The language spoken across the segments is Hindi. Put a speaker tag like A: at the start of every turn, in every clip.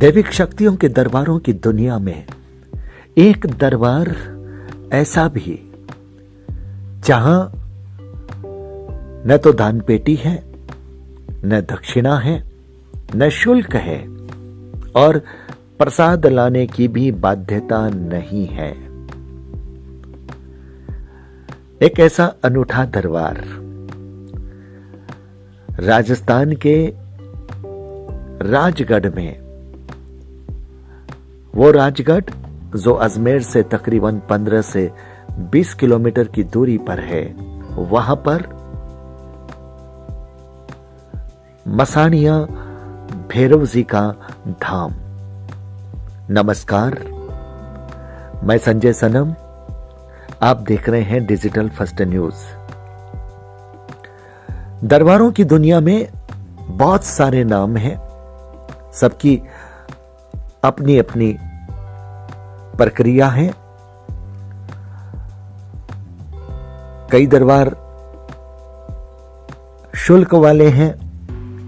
A: दैविक शक्तियों के दरबारों की दुनिया में एक दरबार ऐसा भी जहां न तो दान पेटी है, न दक्षिणा है, न शुल्क है और प्रसाद लाने की भी बाध्यता नहीं है। एक ऐसा अनूठा दरबार राजस्थान के राजगढ़ में, वो राजगढ़ जो अजमेर से तकरीबन 15 से 20 किलोमीटर की दूरी पर है, वहां पर मसानिया भैरव जी का धाम। नमस्कार, मैं संजय सनम, आप देख रहे हैं डिजिटल फर्स्ट न्यूज। दरबारों की दुनिया में बहुत सारे नाम हैं, सबकी अपनी अपनी प्रक्रिया है। कई दरबार शुल्क वाले हैं,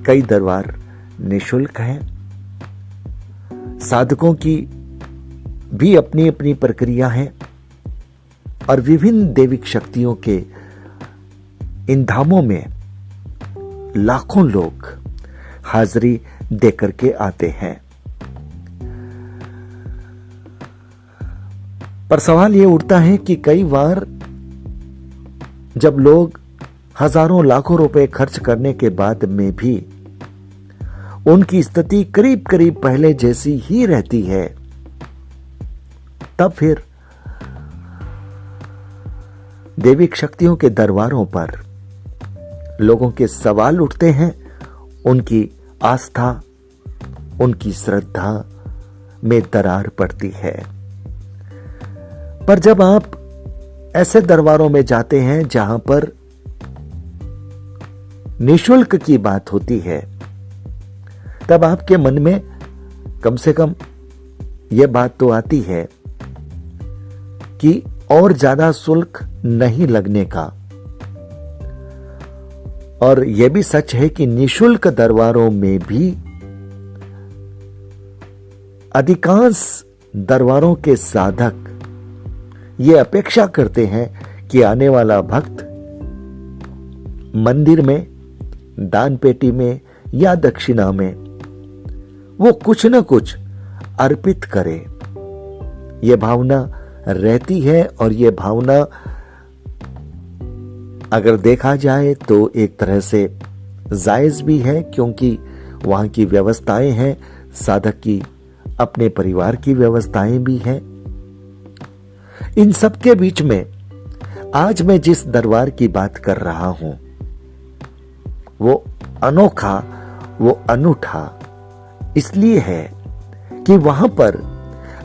A: कई दरबार निशुल्क हैं। साधकों की भी अपनी अपनी प्रक्रिया है और विभिन्न दैविक शक्तियों के इन धामों में लाखों लोग हाजिरी देकर के आते हैं। पर सवाल यह उठता है कि कई बार जब लोग हजारों लाखों रुपए खर्च करने के बाद में भी उनकी स्थिति करीब करीब पहले जैसी ही रहती है, तब फिर दैविक शक्तियों के दरबारों पर लोगों के सवाल उठते हैं। उनकी आस्था, उनकी श्रद्धा में दरार पड़ती है। पर जब आप ऐसे दरबारों में जाते हैं जहां पर निशुल्क की बात होती है, तब आपके मन में कम से कम यह बात तो आती है कि और ज्यादा शुल्क नहीं लगने का। और यह भी सच है कि निशुल्क दरबारों में भी अधिकांश दरबारों के साधक ये अपेक्षा करते हैं कि आने वाला भक्त मंदिर में, दान पेटी में या दक्षिणा में वो कुछ न कुछ अर्पित करे। ये भावना रहती है और ये भावना अगर देखा जाए तो एक तरह से जायज भी है, क्योंकि वहां की व्यवस्थाएं हैं, साधक की अपने परिवार की व्यवस्थाएं भी हैं। इन सब के बीच में आज मैं जिस दरबार की बात कर रहा हूं वो अनोखा, वो अनूठा इसलिए है कि वहां पर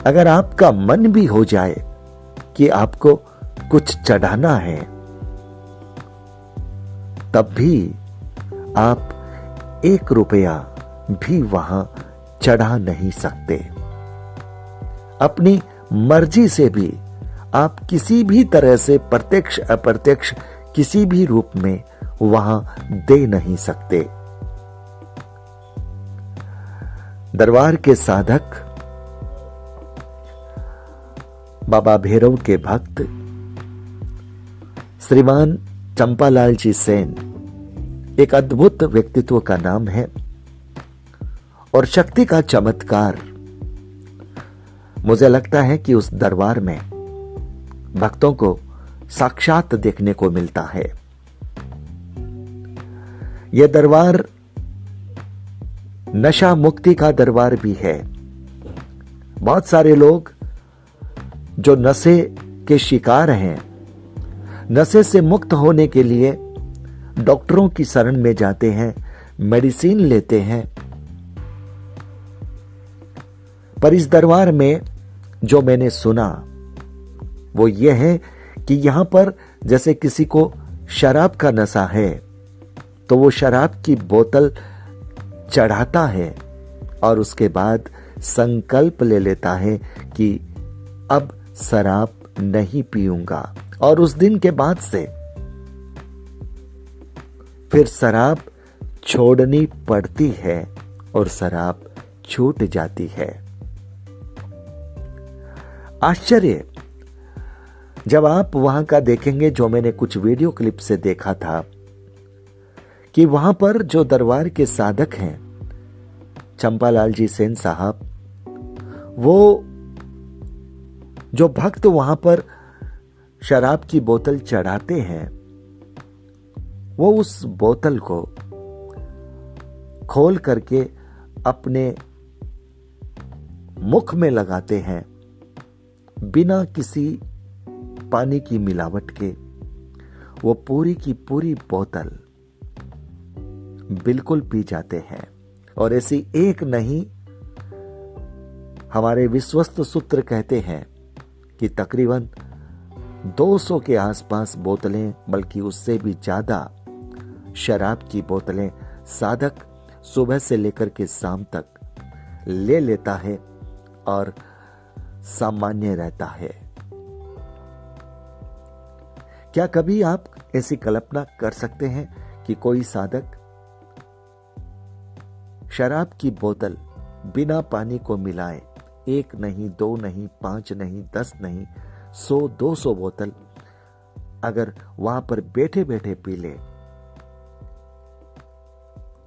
A: अगर आपका मन भी हो जाए कि आपको कुछ चढ़ाना है, तब भी आप 1 रुपया भी वहां चढ़ा नहीं सकते। अपनी मर्जी से भी आप किसी भी तरह से प्रत्यक्ष अप्रत्यक्ष किसी भी रूप में वहां दे नहीं सकते। दरबार के साधक, बाबा भैरव के भक्त श्रीमान चंपालाल जी सेन एक अद्भुत व्यक्तित्व का नाम है और शक्ति का चमत्कार मुझे लगता है कि उस दरबार में भक्तों को साक्षात देखने को मिलता है। यह दरबार नशा मुक्ति का दरबार भी है। बहुत सारे लोग जो नशे के शिकार हैं, नशे से मुक्त होने के लिए डॉक्टरों की शरण में जाते हैं, मेडिसिन लेते हैं। पर इस दरबार में जो मैंने सुना वो ये है कि यहां पर जैसे किसी को शराब का नशा है तो वो शराब की बोतल चढ़ाता है और उसके बाद संकल्प ले लेता है कि अब शराब नहीं पीऊंगा, और उस दिन के बाद से फिर शराब छोड़नी पड़ती है और शराब छूट जाती है। आश्चर्य जब आप वहां का देखेंगे, जो मैंने कुछ वीडियो क्लिप से देखा था, कि वहां पर जो दरबार के साधक हैं चंपालाल जी सेन साहब, वो जो भक्त वहां पर शराब की बोतल चढ़ाते हैं, वो उस बोतल को खोल करके अपने मुख में लगाते हैं, बिना किसी पानी की मिलावट के। वो पूरी की पूरी बोतल बिल्कुल पी जाते हैं। और ऐसी एक नहीं, हमारे विश्वस्त सूत्र कहते हैं कि तकरीबन 200 के आसपास बोतलें, बल्कि उससे भी ज्यादा शराब की बोतलें साधक सुबह से लेकर के शाम तक ले लेता है और सामान्य रहता है। क्या कभी आप ऐसी कल्पना कर सकते हैं कि कोई साधक शराब की बोतल बिना पानी को मिलाए, 1 नहीं, 2 नहीं, 5 नहीं, 10 नहीं, 100, 200 बोतल अगर वहां पर बैठे बैठे पी ले,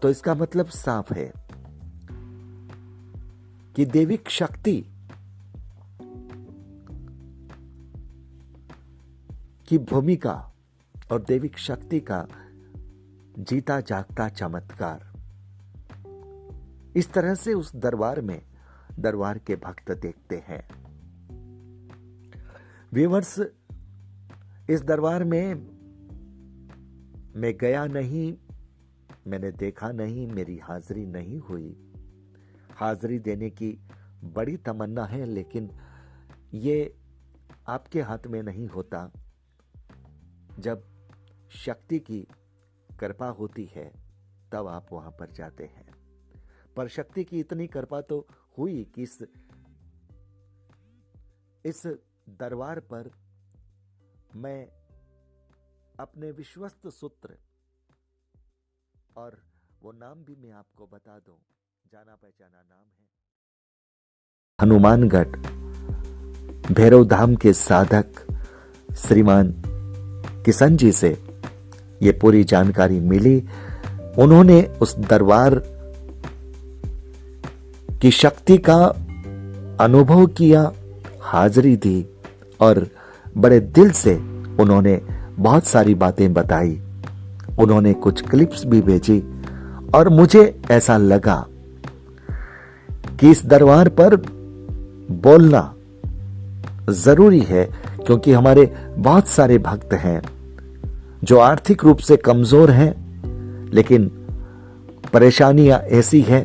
A: तो इसका मतलब साफ है कि दैविक शक्ति की भूमिका और दैविक शक्ति का जीता जागता चमत्कार इस तरह से उस दरबार में दरबार के भक्त देखते हैं। व्यूअर्स, इस दरबार में मैं गया नहीं, मैंने देखा नहीं, मेरी हाजिरी नहीं हुई। हाजिरी देने की बड़ी तमन्ना है, लेकिन ये आपके हाथ में नहीं होता। जब शक्ति की कृपा होती है तब आप वहां पर जाते हैं। पर शक्ति की इतनी कृपा तो हुई कि इस दरबार पर मैं अपने विश्वस्त सूत्र, और वो नाम भी मैं आपको बता दूं, जाना पहचाना नाम है, हनुमानगढ़ भैरव धाम के साधक श्रीमान किशन जी से ये पूरी जानकारी मिली। उन्होंने उस दरबार की शक्ति का अनुभव किया, हाजिरी दी और बड़े दिल से उन्होंने बहुत सारी बातें बताई। उन्होंने कुछ क्लिप्स भी भेजी और मुझे ऐसा लगा कि इस दरबार पर बोलना जरूरी है, क्योंकि हमारे बहुत सारे भक्त हैं जो आर्थिक रूप से कमजोर हैं, लेकिन परेशानियां ऐसी है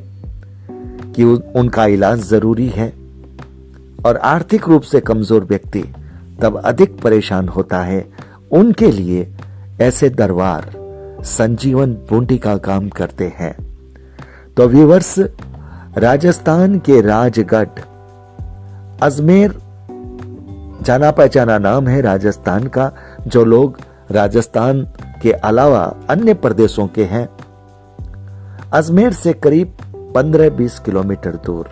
A: कि उनका इलाज जरूरी है। और आर्थिक रूप से कमजोर व्यक्ति तब अधिक परेशान होता है। उनके लिए ऐसे दरबार संजीवन बूटी का काम करते हैं। तो व्यूअर्स, राजस्थान के राजगढ़ अजमेर जाना पहचाना नाम है राजस्थान का। जो लोग राजस्थान के अलावा अन्य प्रदेशों के हैं, अजमेर से करीब 15-20 किलोमीटर दूर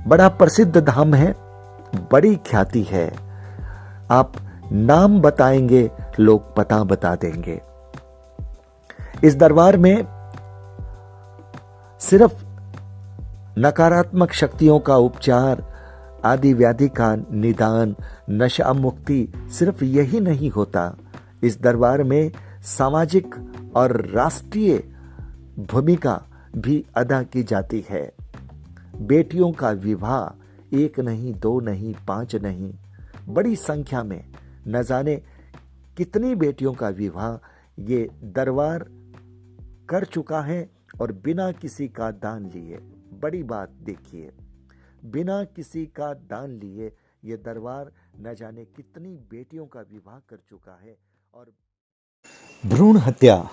A: बड़ा प्रसिद्ध धाम है, बड़ी ख्याति है। आप नाम बताएंगे, लोग पता बता देंगे। इस दरबार में सिर्फ नकारात्मक शक्तियों का उपचार, आदि व्याधि का निदान, नशा मुक्ति, सिर्फ यही नहीं होता। इस दरबार में सामाजिक और राष्ट्रीय भूमिका भी अदा की जाती है। बेटियों का विवाह 1 नहीं, 2 नहीं, 5 नहीं, बड़ी संख्या में, न जाने कितनी बेटियों का विवाह ये दरबार कर चुका है, और बिना किसी का दान लिए। बड़ी बात देखिए, बिना किसी का दान लिए ये दरबार न जाने कितनी बेटियों का विवाह कर चुका है। और भ्रूण हत्या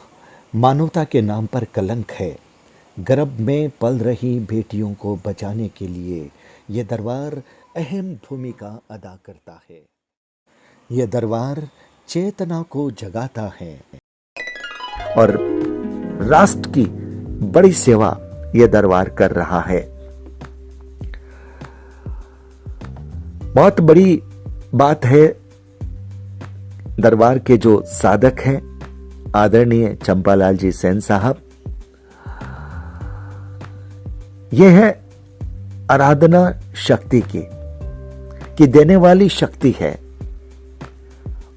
A: मानवता के नाम पर कलंक है। गर्भ में पल रही बेटियों को बचाने के लिए यह दरबार अहम भूमिका अदा करता है। यह दरबार चेतना को जगाता है और राष्ट्र की बड़ी सेवा यह दरबार कर रहा है। बहुत बड़ी बात है, दरबार के जो साधक हैं आदरणीय चंपालाल जी सेन साहब, यह है आराधना शक्ति की देने वाली शक्ति है।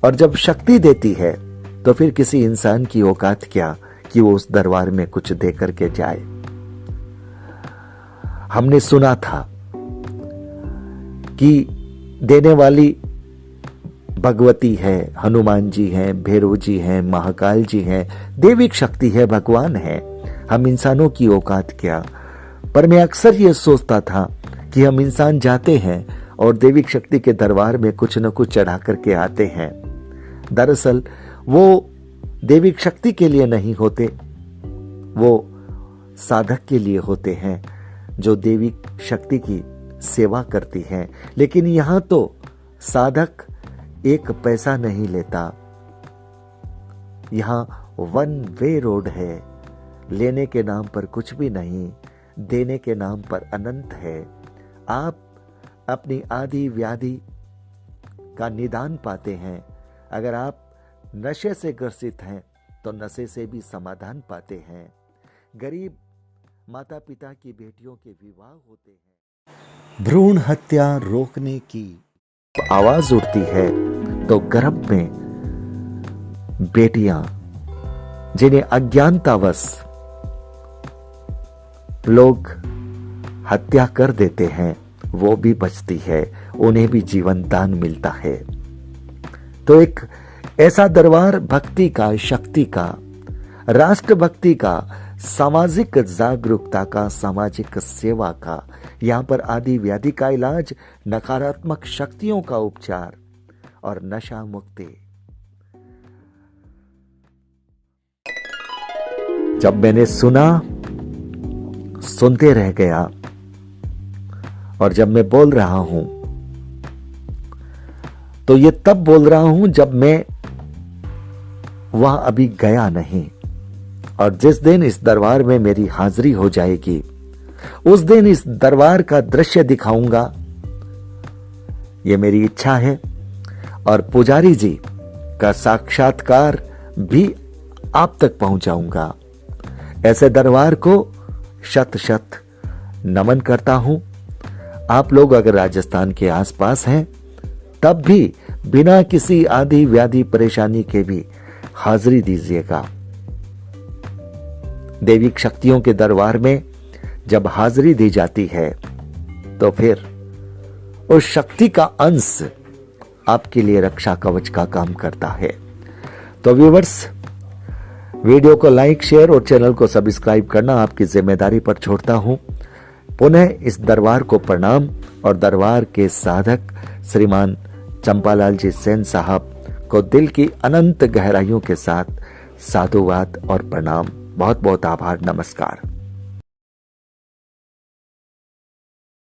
A: और जब शक्ति देती है तो फिर किसी इंसान की औकात क्या कि वो उस दरबार में कुछ दे करके जाए। हमने सुना था कि देने वाली भगवती है, हनुमान जी हैं, भैरव जी हैं, महाकाल जी हैं, देविक शक्ति है, भगवान है। हम इंसानों की औकात क्या। पर मैं अक्सर ये सोचता था कि हम इंसान जाते हैं और देविक शक्ति के दरबार में कुछ न कुछ चढ़ा करके आते हैं। दरअसल वो देविक शक्ति के लिए नहीं होते, वो साधक के लिए होते हैं जो देविक शक्ति की सेवा करती हैं। लेकिन यहां तो साधक एक पैसा नहीं लेता, यहां वन वे रोड है। लेने के नाम पर कुछ भी नहीं, देने के नाम पर अनंत है। आप अपनी आदि व्याधि का निदान पाते हैं। अगर आप नशे से ग्रसित हैं तो नशे से भी समाधान पाते हैं। गरीब माता पिता की बेटियों के विवाह होते हैं। भ्रूण हत्या रोकने की आवाज उठती है तो गर्भ में बेटियां जिन्हें अज्ञानतावश लोग हत्या कर देते हैं वो भी बचती है, उन्हें भी जीवन दान मिलता है। तो एक ऐसा दरबार भक्ति का, शक्ति का, राष्ट्र भक्ति का, सामाजिक जागरूकता का, सामाजिक सेवा का, यहां पर आदि व्याधि का इलाज, नकारात्मक शक्तियों का उपचार और नशा मुक्ति। जब मैंने सुना, सुनते रह गया। और जब मैं बोल रहा हूं तो ये तब बोल रहा हूं जब मैं वहां अभी गया नहीं। और जिस दिन इस दरबार में मेरी हाजिरी हो जाएगी उस दिन इस दरबार का दृश्य दिखाऊंगा, ये मेरी इच्छा है। और पुजारी जी का साक्षात्कार भी आप तक पहुंचाऊंगा। ऐसे दरबार को शत शत नमन करता हूं। आप लोग अगर राजस्थान के आसपास हैं तब भी बिना किसी आदि व्याधि परेशानी के भी हाजिरी दीजिएगा। दैविक शक्तियों के दरबार में जब हाजिरी दी जाती है तो फिर उस शक्ति का अंश आपके लिए रक्षा कवच का काम करता है। तो व्यूअर्स, वीडियो को लाइक, शेयर और चैनल को सब्सक्राइब करना आपकी जिम्मेदारी पर छोड़ता हूं। पुनः इस दरबार को प्रणाम और दरबार के साधक श्रीमान चंपालाल जी सेन साहब को दिल की अनंत गहराइयों के साथ साधुवाद और प्रणाम। बहुत बहुत आभार, नमस्कार।